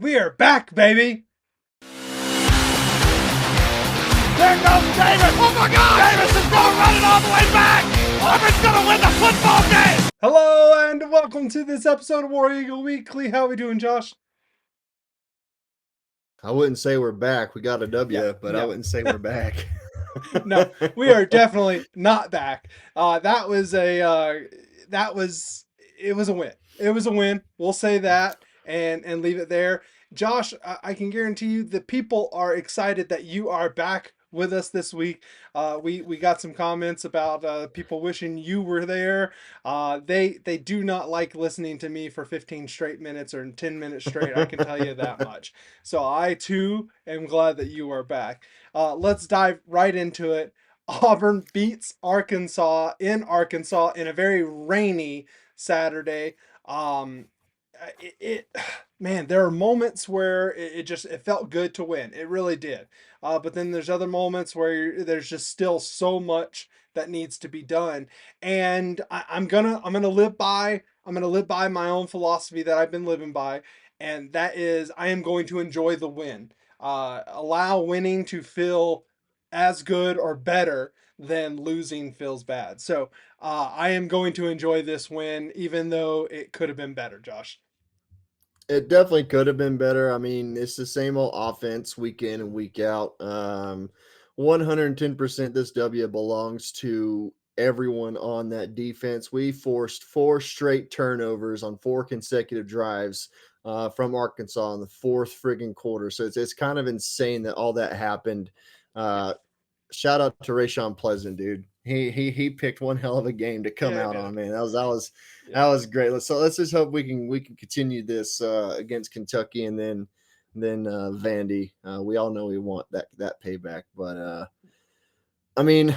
We are back, baby. There goes Davis. Oh my God! Davis is going to run it all the way back. Auburn's going to win the football game. Hello and welcome to this episode of War Eagle Weekly. How are we doing, Josh? I wouldn't say we're back. We got a W, but no. I wouldn't say we're back. No, we are definitely not back. It was a win. It was a win. We'll say that and leave it there. Josh, I can guarantee you the people are excited that you are back with us this week. We got some comments about people wishing you were there. They do not like listening to me for 15 straight minutes or 10 minutes straight. I can tell you that much. So I too am glad that you are back. Let's dive right into it. Auburn beats Arkansas in a very rainy Saturday. Um, man, there are moments where it felt good to win. It really did. But then there's other moments where there's just still so much that needs to be done. And I'm gonna live by my own philosophy that I've been living by, and that is I am going to enjoy the win. Allow winning to feel as good or better than losing feels bad. So I am going to enjoy this win, even though it could have been better, Josh. It definitely could have been better. I mean, it's the same old offense week in and week out. 110% this W belongs to everyone on that defense. We forced 4 straight turnovers on 4 consecutive drives from Arkansas in the fourth friggin' quarter. So it's kind of insane that all that happened. Shout out to Rayshon Pleasant, dude. He picked one hell of a game to come out on, man. That was great. So let's just hope we can continue this against Kentucky and then Vandy. We all know we want that payback, but I mean,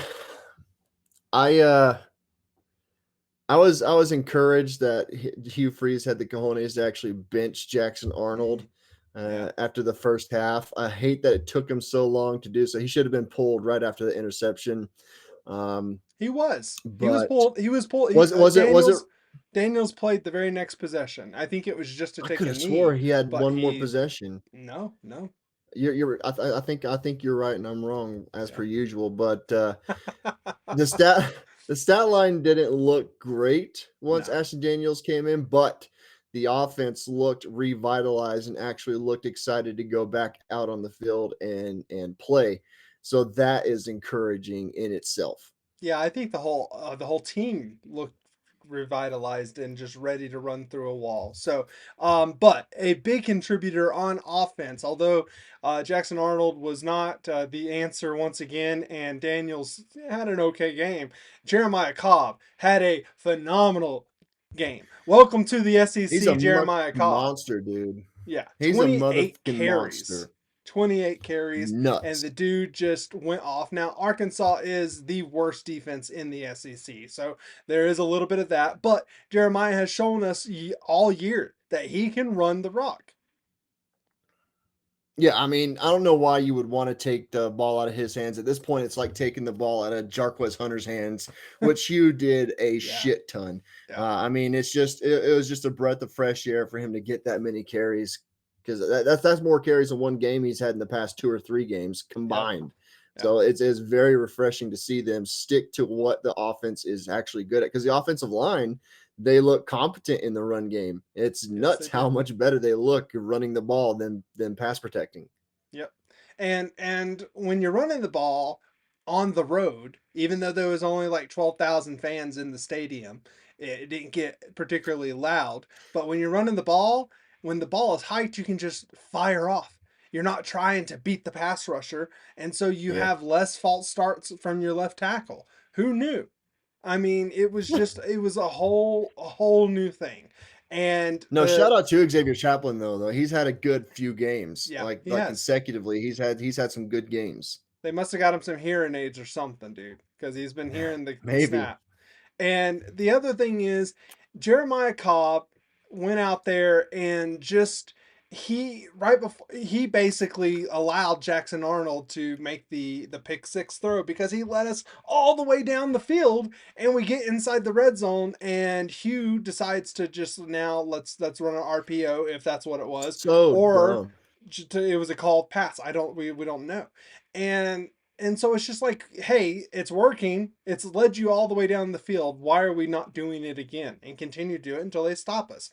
I was encouraged that Hugh Freeze had the cojones to actually bench Jackson Arnold after the first half. I hate that it took him so long to do so. He should have been pulled right after the interception. He was. He was But pulled. He was pulled. was it? Daniels played the very next possession. I think it was just to I take could a have knee. swore he had but one more he possession. no. I think you're right and I'm wrong as Yeah. per usual. But the stat line didn't look great once No. Ashton Daniels came in, but the offense looked revitalized and actually looked excited to go back out on the field and play. So that is encouraging in itself. Yeah, I think the whole team looked revitalized and just ready to run through a wall. So, but a big contributor on offense, although Jackson Arnold was not the answer once again, and Daniels had an okay game. Jeremiah Cobb had a phenomenal game. Welcome to the He's a SEC, Jeremiah Cobb. monster, dude. Yeah, He's a 28 motherfucking carries. monster. 28 carries, and Nuts. the dude just went off. Now, Arkansas is the worst defense in the SEC, so there is a little bit of that. But Jeremiah has shown us all year that he can run the rock. Yeah, I mean, I don't know why you would want to take the ball out of his hands. At this point, it's like taking the ball out of Jarquez Hunter's hands, which you did a shit ton. Yeah. I mean, it was just a breath of fresh air for him to get that many carries because that's more carries in one game he's had in the past 2 or 3 games combined. Yep. So it's very refreshing to see them stick to what the offense is actually good at because the offensive line they look competent in the run game. It's nuts how much better they look running the ball than pass protecting. Yep. And when you're running the ball on the road, even though there was only like 12,000 fans in the stadium, it didn't get particularly loud. But when you're running the ball, when the ball is hiked, you can just fire off. You're not trying to beat the pass rusher, and so you have less false starts from your left tackle. Who knew? I mean, it was a whole new thing. And no, shout out to Xavier Chaplin though. He's had a good few games. Yeah, like has. consecutively. He's had some good games. They must have got him some hearing aids or something, dude, because he's been hearing the Maybe. snap. And the other thing is, Jeremiah Cobb went out there and just he right before he basically allowed Jackson Arnold to make the pick six throw because he led us all the way down the field, and we get inside the red zone and Hugh decides to just now let's run an RPO if that's what it was, So or dumb. it was a called pass. I don't we don't know. And and so it's just like, hey, it's working. It's led you all the way down the field. Why are we not doing it again and continue to do it until they stop us?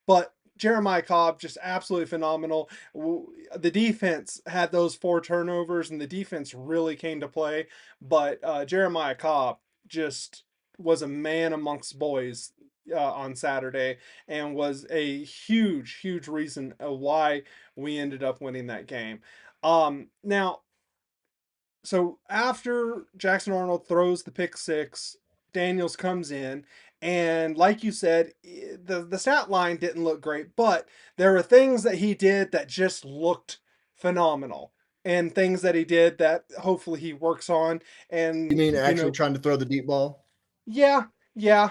But Jeremiah Cobb just absolutely phenomenal. The defense had those four turnovers, and the defense really came to play. But Jeremiah Cobb just was a man amongst boys on Saturday, and was a huge, huge reason why we ended up winning that game. Now, so after Jackson Arnold throws the pick six, Daniels comes in, and like you said, the stat line didn't look great, but there were things that he did that just looked phenomenal, and things that he did that hopefully he works on, You and mean actually trying to throw the deep ball? yeah, yeah.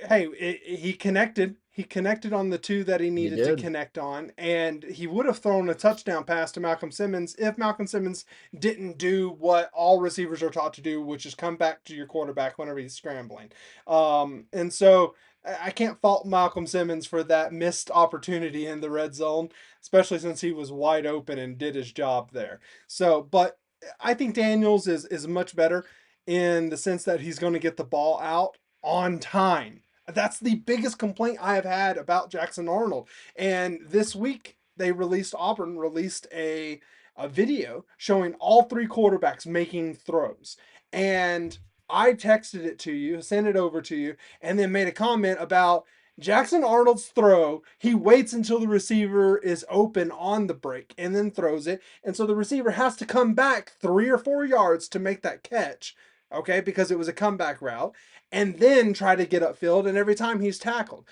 Hey, he connected. He connected on the two that he He needed to did. connect on, and he would have thrown a touchdown pass to Malcolm Simmons if Malcolm Simmons didn't do what all receivers are taught to do, which is come back to your quarterback whenever he's scrambling. And so I can't fault Malcolm Simmons for that missed opportunity in the red zone, especially since he was wide open and did his job there. So, but I think Daniels is much better in the sense that he's going to get the ball out on time. That's the biggest complaint I have had about Jackson Arnold. And this week Auburn released a video showing all three quarterbacks making throws. And I texted it to you, sent it over to you, and then made a comment about Jackson Arnold's throw. He waits until the receiver is open on the break and then throws it. And so the receiver has to come back 3 or 4 yards to make that catch, okay, because it was a comeback route, and then try to get upfield. And every time he's tackled,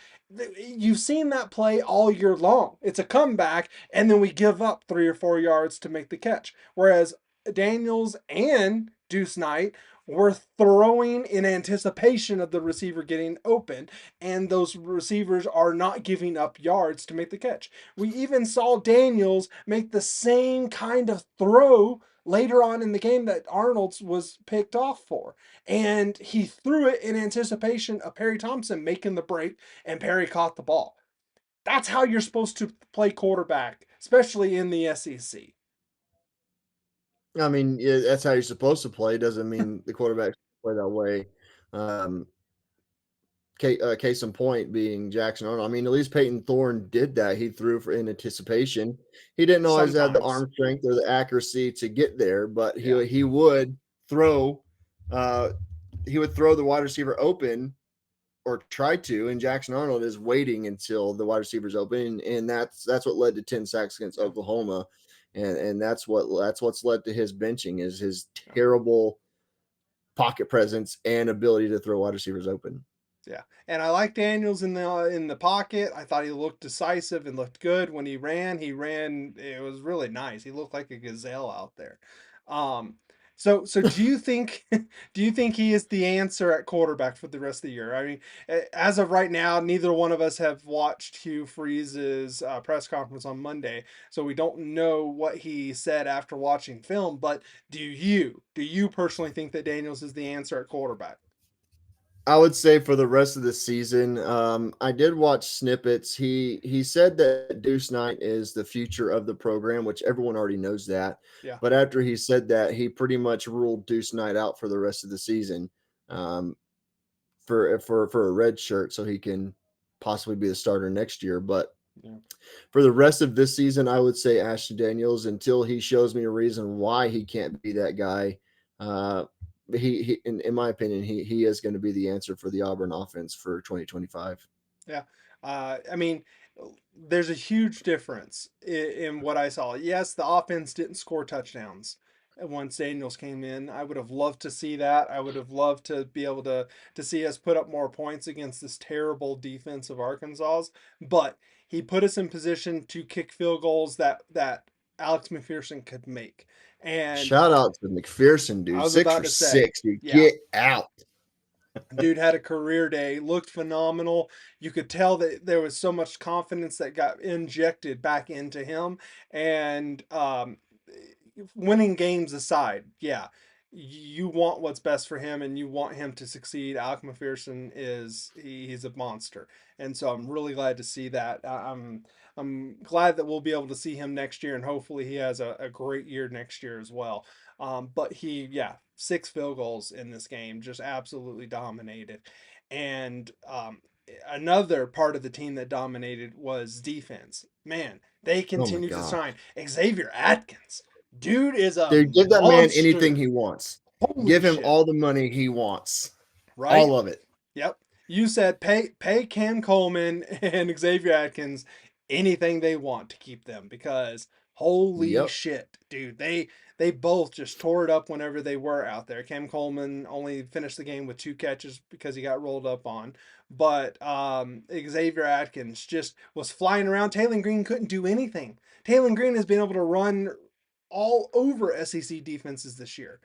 you've seen that play all year long. It's a comeback, and then we give up 3 or 4 yards to make the catch. Whereas Daniels and Deuce Knight were throwing in anticipation of the receiver getting open, and those receivers are not giving up yards to make the catch. We even saw Daniels make the same kind of throw later on in the game that Arnold's was picked off for. And he threw it in anticipation of Perry Thompson making the break, and Perry caught the ball. That's how you're supposed to play quarterback, especially in the SEC. I mean, yeah, that's how you're supposed to play. Doesn't mean the quarterback play that way. Um, case in point being Jackson Arnold. I mean, at least Peyton Thorne did that. He threw for in anticipation. He didn't always have the Sometimes. arm strength or the accuracy to get there, but Yeah. he would throw. Uh, he would throw the wide receiver open or try to, and Jackson Arnold is waiting until the wide receiver's open, and that's what led to 10 sacks against Yeah. Oklahoma, and that's what's led to his benching is his Yeah. terrible pocket presence and ability to throw wide receivers open. Yeah, and I like Daniels in the pocket. I thought he looked decisive and looked good when he ran. He ran. It was really nice. He looked like a gazelle out there. Um, so do you think do you think he is the answer at quarterback for the rest of the year? I mean, as of right now, neither one of us have watched Hugh Freeze's press conference on Monday, so we don't know what he said after watching film. But do you personally think that Daniels is the answer at quarterback? I would say for the rest of the season, I did watch snippets. He said that Deuce Knight is the future of the program, which everyone already knows that. Yeah. But after he said that, he pretty much ruled Deuce Knight out for the rest of the season, um, for a red shirt, so he can possibly be the starter next year. But Yeah. for the rest of this season, I would say Ashton Daniels until he shows me a reason why he can't be that guy. Uh, he in my opinion, he is going to be the answer for the Auburn offense for 2025. Yeah. I mean, there's a huge difference in what I saw. Yes, the offense didn't score touchdowns once Daniels came in. I would have loved to see that. I would have loved to be able to see us put up more points against this terrible defense of Arkansas's. But he put us in position to kick field goals that Alex McPherson could make. And Shout out to McPherson, I dude. was Six about for to say, six, dude. yeah, Get out. Dude had a career day, looked phenomenal. You could tell that there was so much confidence that got injected back into him. And winning games aside, yeah, you want what's best for him and you want him to succeed. Alec McPherson he's a monster, and so I'm really glad to see that. I'm glad that we'll be able to see him next year, and hopefully he has a great year next year as well. But yeah, 6 field goals in this game, just absolutely dominated. And another part of the team that dominated was defense. Man, they Oh my continue to gosh. sign Xavier Atkins. Dude is a Dude, give that man anything monster. he wants. Holy Give him shit. all the money he wants. Right? All of it. Yep. You said pay Cam Coleman and Xavier Atkins anything they want to keep them because holy Yep. shit, dude. They both just tore it up whenever they were out there. Cam Coleman only finished the game with 2 catches because he got rolled up on. But Xavier Atkins just was flying around. Taylor Green couldn't do anything. Taylor Green has been able to run all over SEC defenses this year,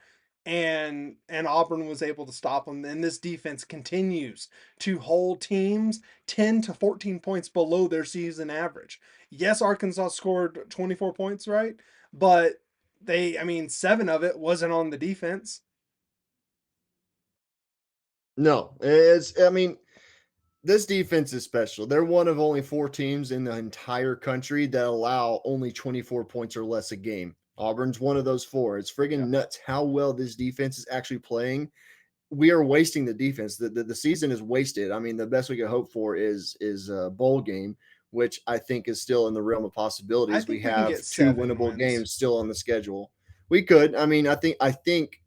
and Auburn was able to stop them. And this defense continues to hold teams 10 to 14 points below their season average. Yes, Arkansas scored 24 points, right? But I mean, 7 of it wasn't on the defense. No, I mean, this defense is special. They're one of only 4 teams in the entire country that allow only 24 points or less a game. Auburn's one of those 4. It's friggin' Yeah. nuts how well this defense is actually playing. We are wasting the defense. The season is wasted. I mean, the best we could hope for is a bowl game, which I think is still in the realm of I possibilities. We think we can have get 2 7 winnable wins. games still on the schedule. We could. I mean, I think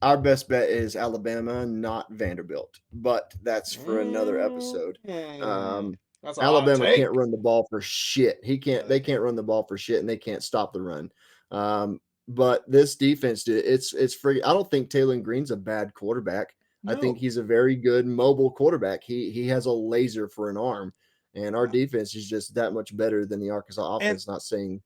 our best bet is Alabama, not Vanderbilt, but that's for another episode. Mm-hmm. Um, That's a hot Alabama can't take. run the ball for shit. Yeah, They they can't can't. run the ball for shit, and they can't stop the run. But this defense, dude, it's free. I don't think Taylor Green's a bad quarterback. I think No. he's a very good mobile quarterback. He has a laser for an arm, and our Yeah. defense is just that much better than the Arkansas And offense. Not saying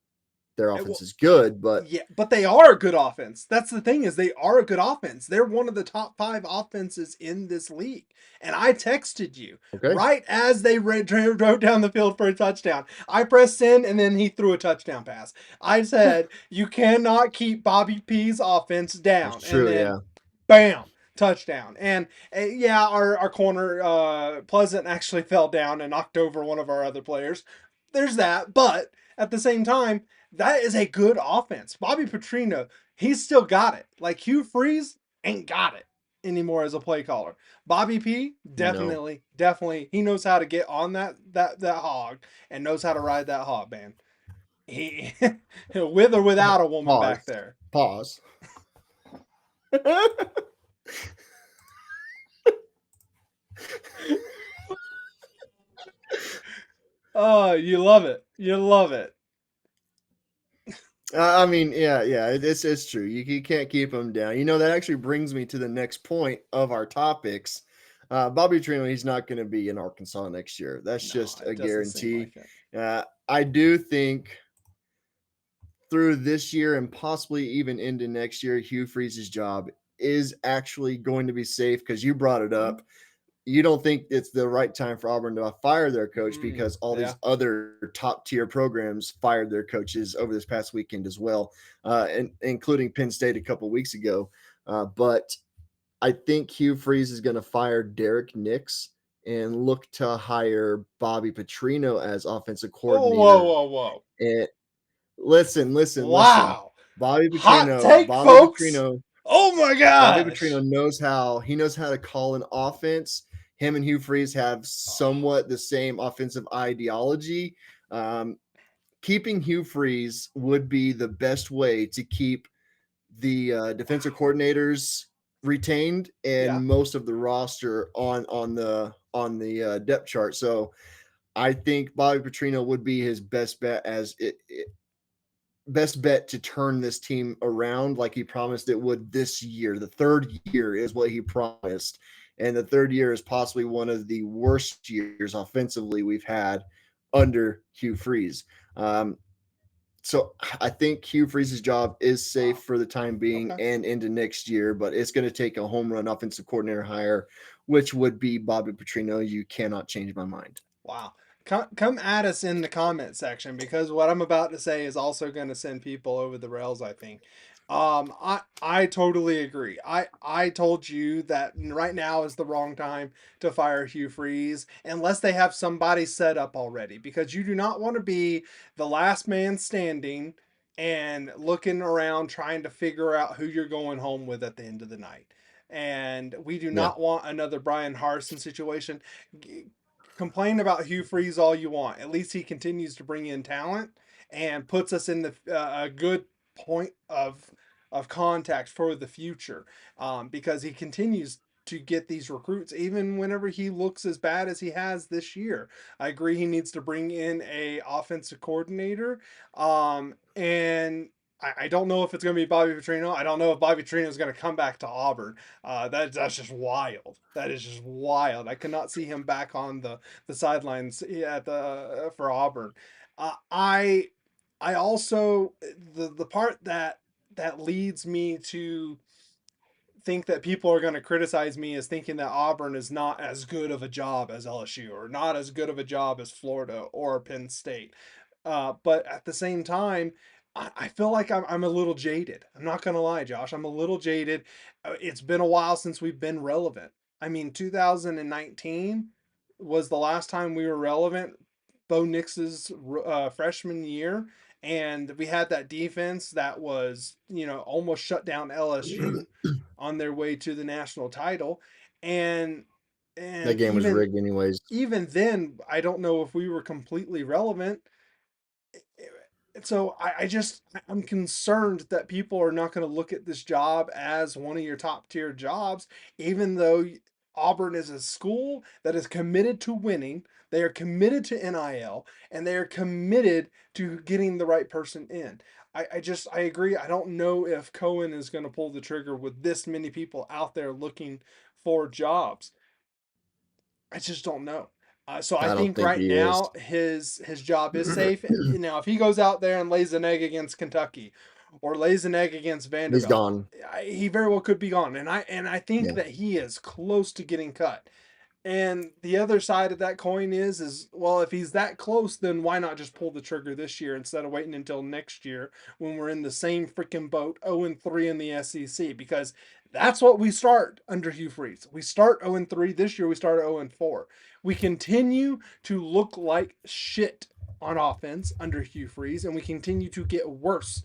their offense well, is good, but yeah, but they are a good offense. That's the thing is they are a good offense. They're one of the top 5 offenses in this league. And I texted you okay, right as they drove down the field for a touchdown. I pressed send and then he threw a touchdown pass. I said you cannot keep Bobby P's offense that's down, and true. then Yeah, bam, touchdown. And yeah, our corner Pleasant actually fell down and knocked over one of our other players. There's that, but at the same time, that is a good offense. Bobby Petrino, he's still got it. Like Hugh Freeze ain't got it anymore as a play caller. Bobby P, no definitely, he knows how to get on that hog and knows how to ride that hog, man. He with or without a woman back pause, there. pause. Oh, you love it. You love it. I mean, yeah, it's true. You can't keep them down. You know, that actually brings me to the next point of our topics. Bobby Trino, he's not going to be in Arkansas next year. That's No, just a it doesn't seem guarantee. like it. I do think through this year and possibly even into next year, Hugh Freeze's job is actually going to be safe because you brought it Mhm. up. You don't think it's the right time for Auburn to fire their coach because all Yeah. these other top tier programs fired their coaches over this past weekend as well, and including Penn State a couple weeks ago. But I think Hugh Freeze is going to fire Derek Nix and look to hire Bobby Petrino as offensive Oh, whoa, coordinator. whoa, whoa. And listen. Wow. Bobby Hot Petrino, take, Bobby folks. Petrino Oh my Bobby gosh. Petrino knows how to call an offense. Him and Hugh Freeze have somewhat the same offensive ideology. Um, Keeping Hugh Freeze would be the best way to keep the defensive Wow. coordinators retained Yeah. and most of the roster on the depth chart. So I think Bobby Petrino would be his best bet as best bet to turn this team around like he promised it would this year. The third year is what he promised. And the third year is possibly one of the worst years offensively we've had under Hugh Freeze. Um, so I think Hugh Freeze's job is safe Wow. for the time being Okay. and into next year, but it's going to take a home run offensive coordinator hire which would be Bobby Petrino. You cannot change my mind. Wow. Come at us in the comment section, because what I'm about to say is also going to send people over the rails, I think. I totally agree. I told you that right now is the wrong time to fire Hugh Freeze unless they have somebody set up already, because you do not want to be the last man standing and looking around trying to figure out who you're going home with at the end of the night. And we do Yeah, not want another Brian Harson situation. Complain about Hugh Freeze all you want. At least he continues to bring in talent and puts us in the a good point of contact for the future, because he continues to get these recruits even whenever he looks as bad as he has this year. I agree he needs to bring in a offensive coordinator, and I don't know if it's going to be Bobby Petrino. I don't know if Bobby Petrino is going to come back to Auburn. That's just wild. That is just wild. I cannot see him back on the sidelines at the for Auburn. I also, the part that leads me to think that people are going to criticize me is thinking that Auburn is not as good of a job as LSU, or not as good of a job as Florida or Penn State. But at the same time, I feel like I'm a little jaded. I'm not going to lie, Josh. I'm a little jaded. It's been a while since we've been relevant. I mean, 2019 was the last time we were relevant. Bo Nix's freshman year, and we had that defense that was, almost shut down LSU on their way to the national title, and that and game was even rigged, anyways. even then, I don't know if we were completely relevant. So I'm concerned that people are not going to look at this job as one of your top tier jobs, even though Auburn is a school that is committed to winning. They are committed to NIL, and they are committed to getting the right person in. I agree. I don't know if Cohen is going to pull the trigger with this many people out there looking for jobs. I just don't know. So I I don't think think right he is. now his job is safe. Now, if he goes out there and lays an egg against Kentucky, or lays an egg against He's Vanderbilt, gone. he very well could be gone. And I think Yeah, that he is close to getting cut. And the other side of that coin is, well, if he's that close, then why not just pull the trigger this year instead of waiting until next year when we're in the same freaking boat, 0-3 in the SEC? Because that's what we start under Hugh Freeze. We start 0-3 this year. We start 0-4. We continue to look like shit on offense under Hugh Freeze, and we continue to get worse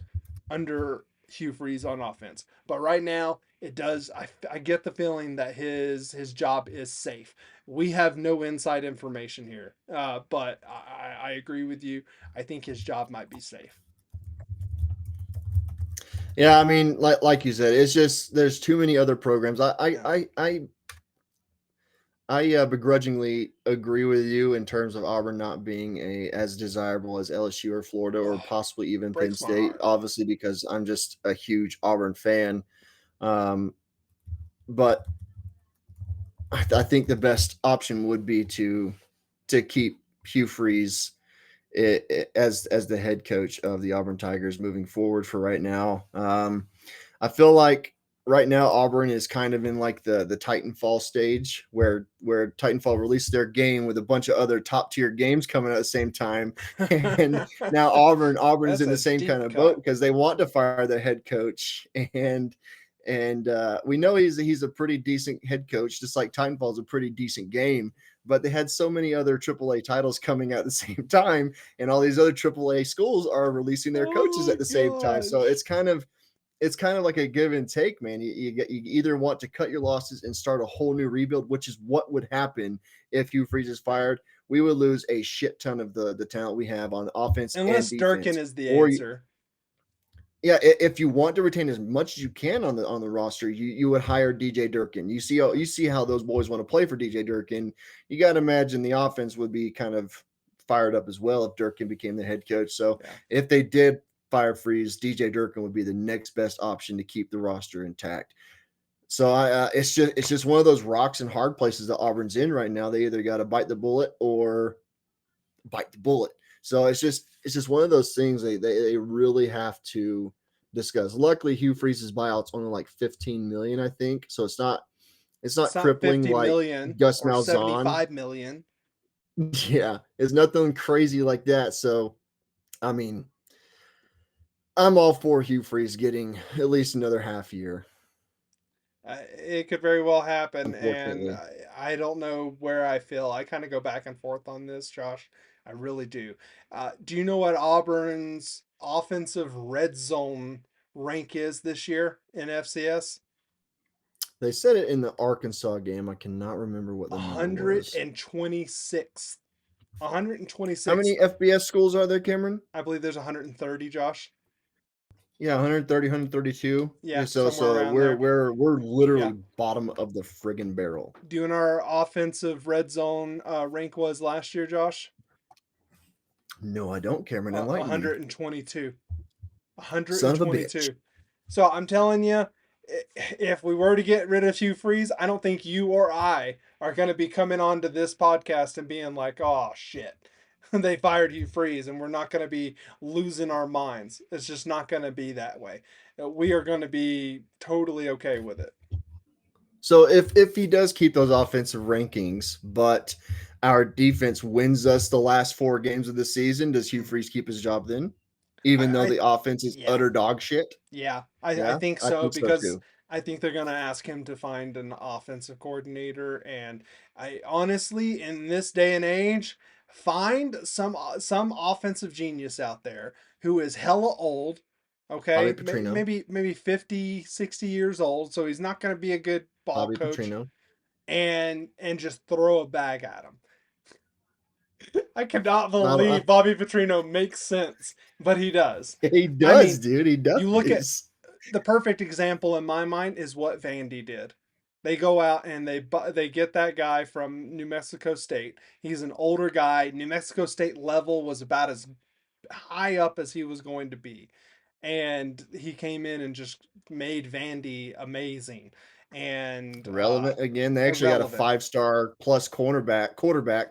under Hugh Freeze on offense. But right now, it does. I get the feeling that his job is safe. We have no inside information here, but I agree with you. I think his job might be safe. yeah. I mean, like you said, it's just there's too many other programs. Yeah. I begrudgingly agree with you in terms of Auburn not being as desirable as LSU or Florida or Oh, possibly even Penn breaks my State. heart. Obviously, because I'm just a huge Auburn fan. Um, but I think the best option would be to keep Hugh Freeze as the head coach of the Auburn Tigers moving forward for right now. I feel like right now Auburn is kind of in like the Titanfall stage where Titanfall released their game with a bunch of other top tier games coming at the same time, and now Auburn is That's in the a same kind deep of boat cut. because they want to fire their head coach, and we know he's a pretty decent head coach, just like Titanfall is a pretty decent game. But they had so many other AAA titles coming out at the same time, and all these other AAA schools are releasing their coaches Oh at the same time. So gosh. it's kind of like a give and take, man. You either want to cut your losses and start a whole new rebuild, which is what would happen if Hugh Freeze is fired. We would lose a shit ton of the talent we have on offense and Unless Durkin defense. is the Or answer. yeah, if you want to retain as much as you can on the roster, you would hire DJ Durkin. You see how those boys want to play for DJ Durkin. You got to imagine the offense would be kind of fired up as well if Durkin became the head coach. So Yeah. if they did fire freeze, DJ Durkin would be the next best option to keep the roster intact. So it's just one of those rocks and hard places that Auburn's in right now. They either got to bite the bullet or bite the bullet. So it's just one of those things they really have to discuss. Luckily, Hugh Freeze's buyout's only like 15 million, I think. So it's not It's not It's not crippling 50 like million Gus or Malzahn. 75 million. Yeah, it's nothing crazy like that. So, I mean, I'm all for Hugh Freeze getting at least another half year. It could very well happen, and Unfortunately, I don't know where I feel. I kind of go back and forth on this, Josh. I really do. Do you know what Auburn's offensive red zone rank is this year in FCS? they said it in the Arkansas game. I cannot remember what the number was. 126th. How 126th. many FBS schools are there, Cameron? I believe there's 130, Josh. Yeah, 130, 132. Yeah, Yeah, somewhere so around we're there. we're Yeah. literally bottom of the friggin' barrel. Do you know our offensive red zone rank was last year, Josh? No, I don't, Cameron. Enlighten me. 122. Son of a bitch. 122. So I'm telling you, if we were to get rid of Hugh Freeze, I don't think you or I are going to be coming on to this podcast and being like, oh, shit. They fired Hugh Freeze, and we're not going to be losing our minds. It's just not going to be that way. We are going to be totally okay with it. So if he does keep those offensive rankings, but our defense wins us the last 4 games of the season, does Hugh Freeze keep his job then? Even though I the offense is yeah, utter dog shit? I Yeah, think I so think so because too. I think they're going to ask him to find an offensive coordinator, and I honestly, in this day and age, find some offensive genius out there who is hella old. Bobby Okay, Petrino. maybe 50, 60 years old, so he's not going to be a good ball Bobby coach, Petrino. and just throw a bag at him. I cannot I, believe Bobby Petrino makes sense, but he does. he I does, mean, dude. He you look at does. the perfect example in my mind is what Vandy did. They go out and they get that guy from New Mexico State. He's an older guy. New Mexico State level was about as high up as he was going to be, and he came in and just made Vandy amazing and Relevant again. They actually got a irrelevant. 5-star plus quarterback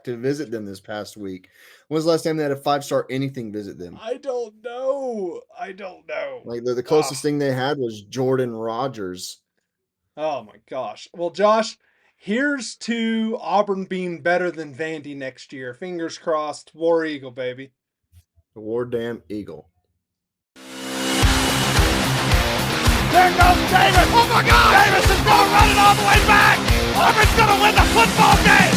to visit them this past week. When was the last time they had a 5-star anything visit them? I don't know. I don't know. Like the closest Ah, thing they had was Jordan Rogers. oh my gosh. Well, Josh, here's to Auburn being better than Vandy next year. Fingers crossed. War Eagle, baby. The War Damn Eagle. There goes Davis. Oh my God! Davis is going running all the way back. Auburn's going to win the football game.